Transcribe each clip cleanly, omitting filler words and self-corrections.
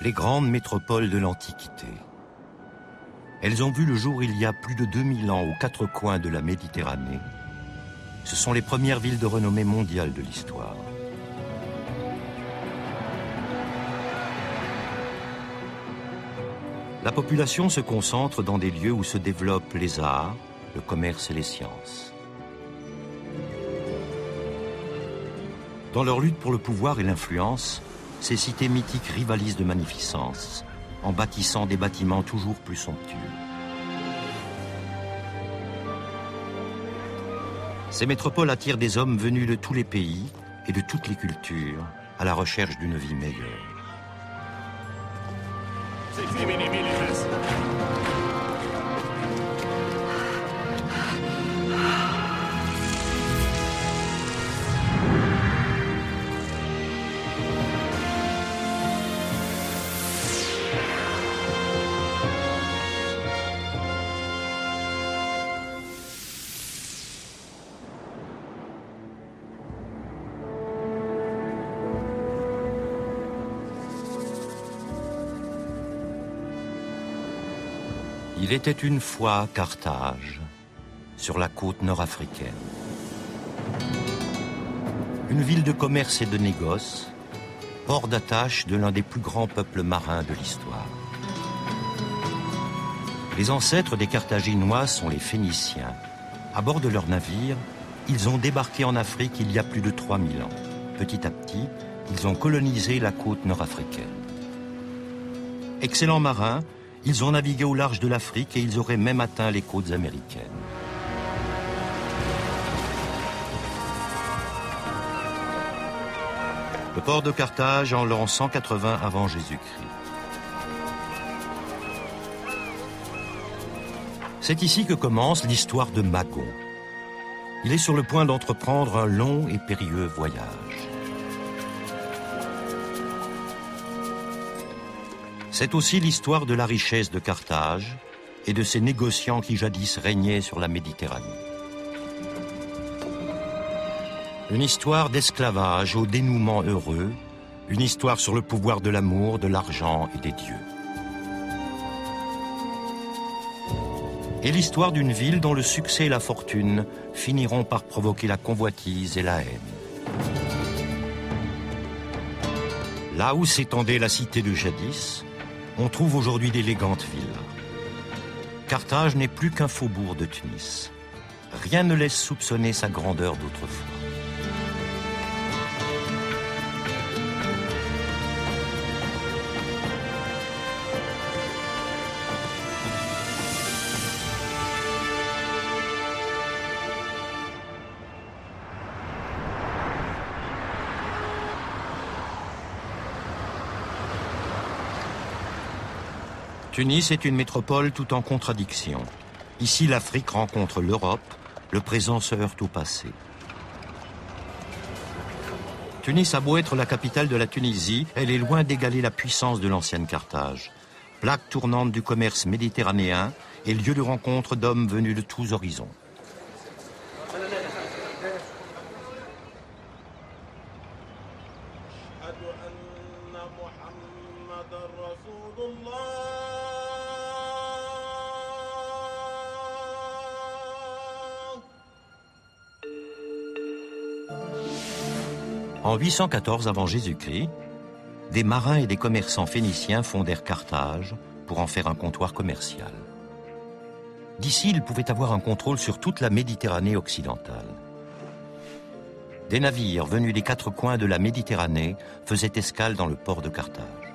les grandes métropoles de l'Antiquité. Elles ont vu le jour il y a plus de 2000 ans aux quatre coins de la Méditerranée. Ce sont les premières villes de renommée mondiale de l'histoire. La population se concentre dans des lieux où se développent les arts, le commerce et les sciences. Dans leur lutte pour le pouvoir et l'influence, ces cités mythiques rivalisent de magnificence, en bâtissant des bâtiments toujours plus somptueux. Ces métropoles attirent des hommes venus de tous les pays et de toutes les cultures à la recherche d'une vie meilleure. Il était une fois Carthage, sur la côte nord-africaine. Une ville de commerce et de négoce, port d'attache de l'un des plus grands peuples marins de l'histoire. Les ancêtres des Carthaginois sont les Phéniciens. À bord de leurs navires, ils ont débarqué en Afrique il y a plus de 3000 ans. Petit à petit, ils ont colonisé la côte nord-africaine. Excellents marins, ils ont navigué au large de l'Afrique et ils auraient même atteint les côtes américaines. Le port de Carthage en l'an 180 avant Jésus-Christ. C'est ici que commence l'histoire de Magon. Il est sur le point d'entreprendre un long et périlleux voyage. C'est aussi l'histoire de la richesse de Carthage et de ses négociants qui jadis régnaient sur la Méditerranée. Une histoire d'esclavage au dénouement heureux, une histoire sur le pouvoir de l'amour, de l'argent et des dieux. Et l'histoire d'une ville dont le succès et la fortune finiront par provoquer la convoitise et la haine. Là où s'étendait la cité de jadis, on trouve aujourd'hui d'élégantes villas. Carthage n'est plus qu'un faubourg de Tunis. Rien ne laisse soupçonner sa grandeur d'autrefois. Tunis est une métropole tout en contradiction. Ici, l'Afrique rencontre l'Europe, le présent se heurte au passé. Tunis a beau être la capitale de la Tunisie, elle est loin d'égaler la puissance de l'ancienne Carthage. Plaque tournante du commerce méditerranéen et lieu de rencontre d'hommes venus de tous horizons. En 814 avant Jésus-Christ, des marins et des commerçants phéniciens fondèrent Carthage pour en faire un comptoir commercial. D'ici, ils pouvaient avoir un contrôle sur toute la Méditerranée occidentale. Des navires venus des quatre coins de la Méditerranée faisaient escale dans le port de Carthage.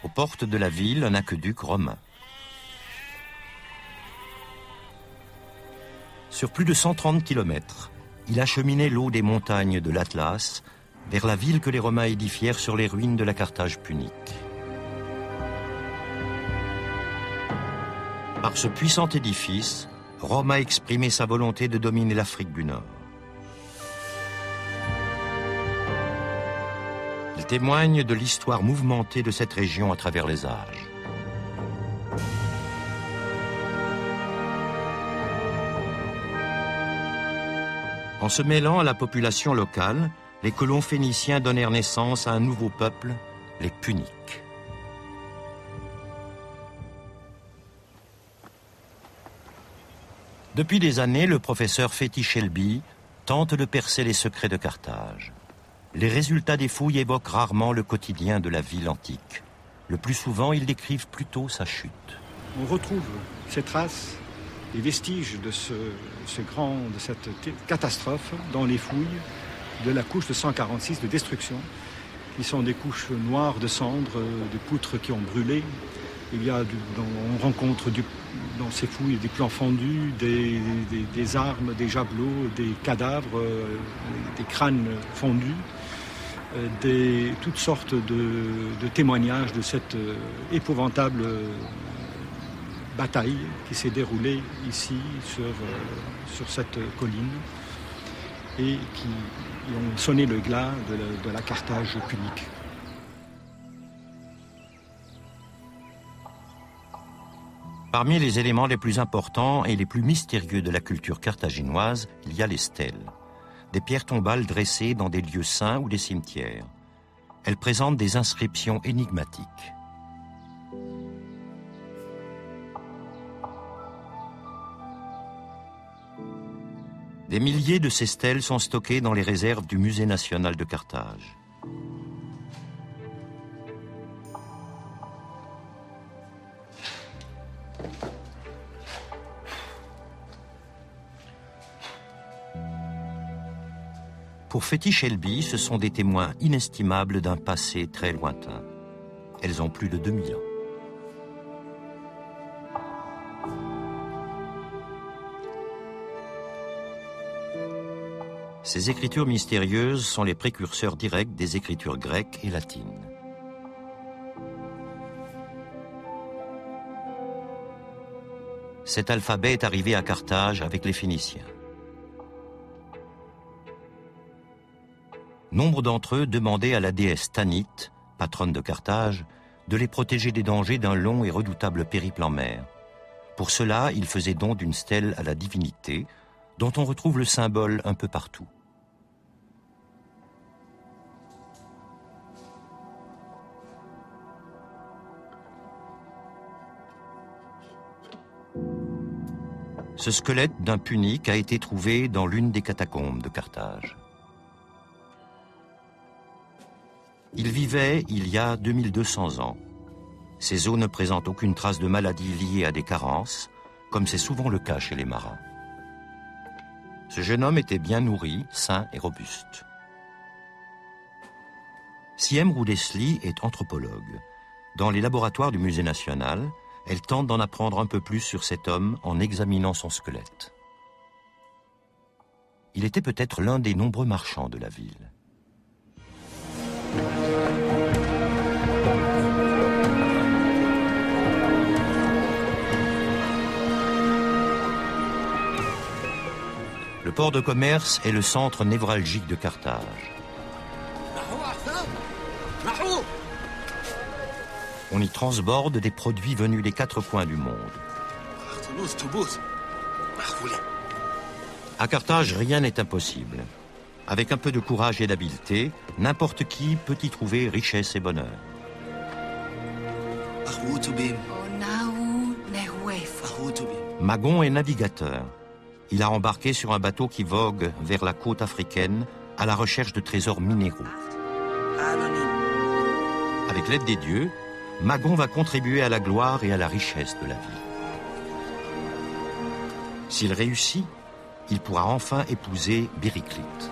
Aux portes de la ville, un aqueduc romain. Sur plus de 130 kilomètres, il acheminait l'eau des montagnes de l'Atlas vers la ville que les Romains édifièrent sur les ruines de la Carthage punique. Par ce puissant édifice, Rome a exprimé sa volonté de dominer l'Afrique du Nord. Il témoigne de l'histoire mouvementée de cette région à travers les âges. En se mêlant à la population locale, les colons phéniciens donnèrent naissance à un nouveau peuple, les Puniques. Depuis des années, le professeur Fethi Shelby tente de percer les secrets de Carthage. Les résultats des fouilles évoquent rarement le quotidien de la ville antique. Le plus souvent, ils décrivent plutôt sa chute. On retrouve ces traces, les vestiges de cette catastrophe dans les fouilles de la couche de 146 de destruction, qui sont des couches noires de cendres, de poutres qui ont brûlé. On rencontre dans ces fouilles des plans fendus, des armes, des javelots, des cadavres, des crânes fondus, toutes sortes de témoignages de cette épouvantable bataille qui s'est déroulée ici sur cette colline et qui ont sonné le glas de la Carthage punique. Parmi les éléments les plus importants et les plus mystérieux de la culture carthaginoise, il y a les stèles, des pierres tombales dressées dans des lieux saints ou des cimetières. Elles présentent des inscriptions énigmatiques. Des milliers de ces stèles sont stockées dans les réserves du Musée national de Carthage. Pour Fethi Shelby, ce sont des témoins inestimables d'un passé très lointain. Elles ont plus de 2000 ans. Ces écritures mystérieuses sont les précurseurs directs des écritures grecques et latines. Cet alphabet est arrivé à Carthage avec les Phéniciens. Nombre d'entre eux demandaient à la déesse Tanit, patronne de Carthage, de les protéger des dangers d'un long et redoutable périple en mer. Pour cela, ils faisaient don d'une stèle à la divinité, dont on retrouve le symbole un peu partout. Ce squelette d'un Punique a été trouvé dans l'une des catacombes de Carthage. Il vivait il y a 2200 ans. Ses os ne présentent aucune trace de maladie liée à des carences, comme c'est souvent le cas chez les marins. Ce jeune homme était bien nourri, sain et robuste. Siem Roudesli est anthropologue. Dans les laboratoires du Musée national, elle tente d'en apprendre un peu plus sur cet homme en examinant son squelette. Il était peut-être l'un des nombreux marchands de la ville. Le port de commerce est le centre névralgique de Carthage. On y transborde des produits venus des 4 coins du monde. À Carthage, rien n'est impossible. Avec un peu de courage et d'habileté, n'importe qui peut y trouver richesse et bonheur. Magon est navigateur. Il a embarqué sur un bateau qui vogue vers la côte africaine à la recherche de trésors minéraux. Avec l'aide des dieux, Magon va contribuer à la gloire et à la richesse de la ville. S'il réussit, il pourra enfin épouser Bériclite.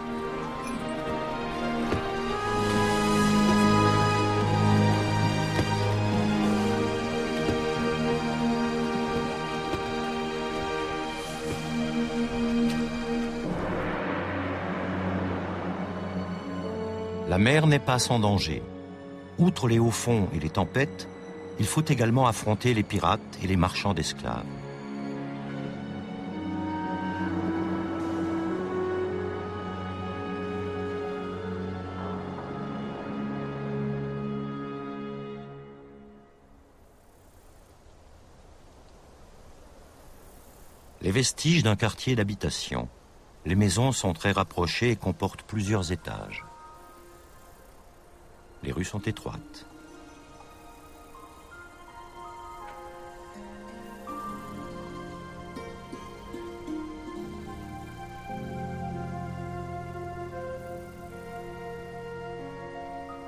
La mer n'est pas sans danger. Outre les hauts fonds et les tempêtes, il faut également affronter les pirates et les marchands d'esclaves. Les vestiges d'un quartier d'habitation. Les maisons sont très rapprochées et comportent plusieurs étages. Les rues sont étroites.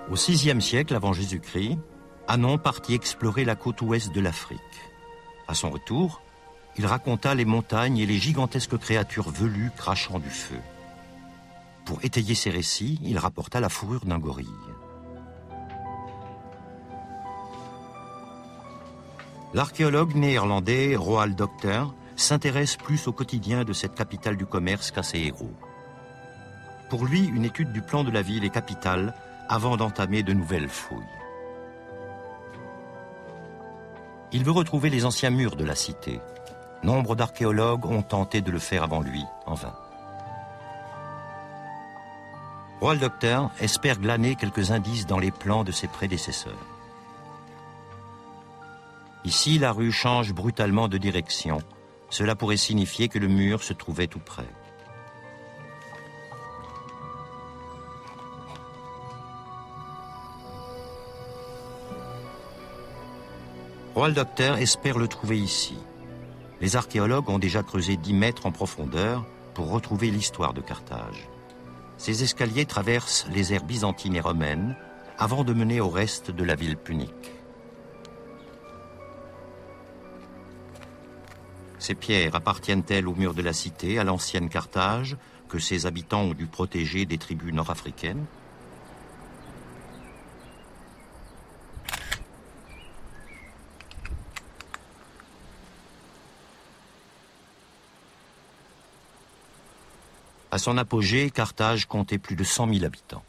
Au VIe siècle avant Jésus-Christ, Hanon partit explorer la côte ouest de l'Afrique. À son retour, il raconta les montagnes et les gigantesques créatures velues crachant du feu. Pour étayer ses récits, il rapporta la fourrure d'un gorille. L'archéologue néerlandais Roald Docter s'intéresse plus au quotidien de cette capitale du commerce qu'à ses héros. Pour lui, une étude du plan de la ville est capitale avant d'entamer de nouvelles fouilles. Il veut retrouver les anciens murs de la cité. Nombre d'archéologues ont tenté de le faire avant lui, en vain. Roald Docter espère glaner quelques indices dans les plans de ses prédécesseurs. Ici, la rue change brutalement de direction. Cela pourrait signifier que le mur se trouvait tout près. Roald Docter espère le trouver ici. Les archéologues ont déjà creusé 10 mètres en profondeur pour retrouver l'histoire de Carthage. Ces escaliers traversent les aires byzantines et romaines avant de mener au reste de la ville punique. Ces pierres appartiennent-elles aux murs de la cité, à l'ancienne Carthage, que ses habitants ont dû protéger des tribus nord-africaines ? À son apogée, Carthage comptait plus de 100 000 habitants.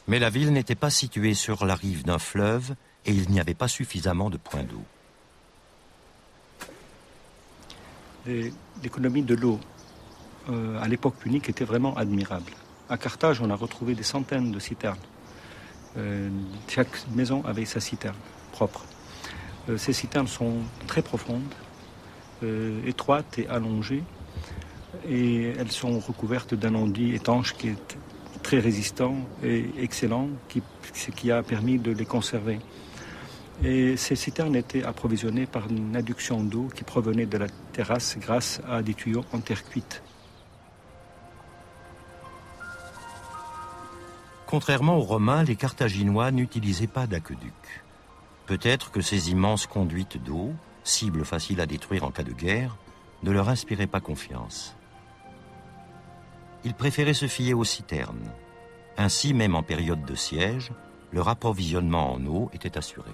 Mais la ville n'était pas située sur la rive d'un fleuve et il n'y avait pas suffisamment de points d'eau. L'économie de l'eau à l'époque punique était vraiment admirable. À Carthage, on a retrouvé des centaines de citernes. Chaque maison avait sa citerne propre. Ces citernes sont très profondes, étroites et allongées, et elles sont recouvertes d'un enduit étanche qui est très résistant et excellent, ce qui a permis de les conserver. Et ces citernes étaient approvisionnées par une adduction d'eau qui provenait de la terrasse grâce à des tuyaux en terre cuite. Contrairement aux Romains, les Carthaginois n'utilisaient pas d'aqueduc. Peut-être que ces immenses conduites d'eau, cibles faciles à détruire en cas de guerre, ne leur inspiraient pas confiance. Ils préféraient se fier aux citernes. Ainsi, même en période de siège, leur approvisionnement en eau était assuré.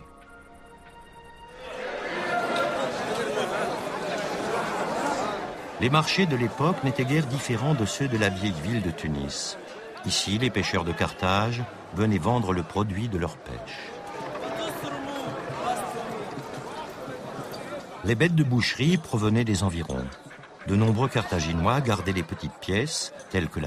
Les marchés de l'époque n'étaient guère différents de ceux de la vieille ville de Tunis. Ici, les pêcheurs de Carthage venaient vendre le produit de leur pêche. Les bêtes de boucherie provenaient des environs. De nombreux Carthaginois gardaient les petites pièces, telles que la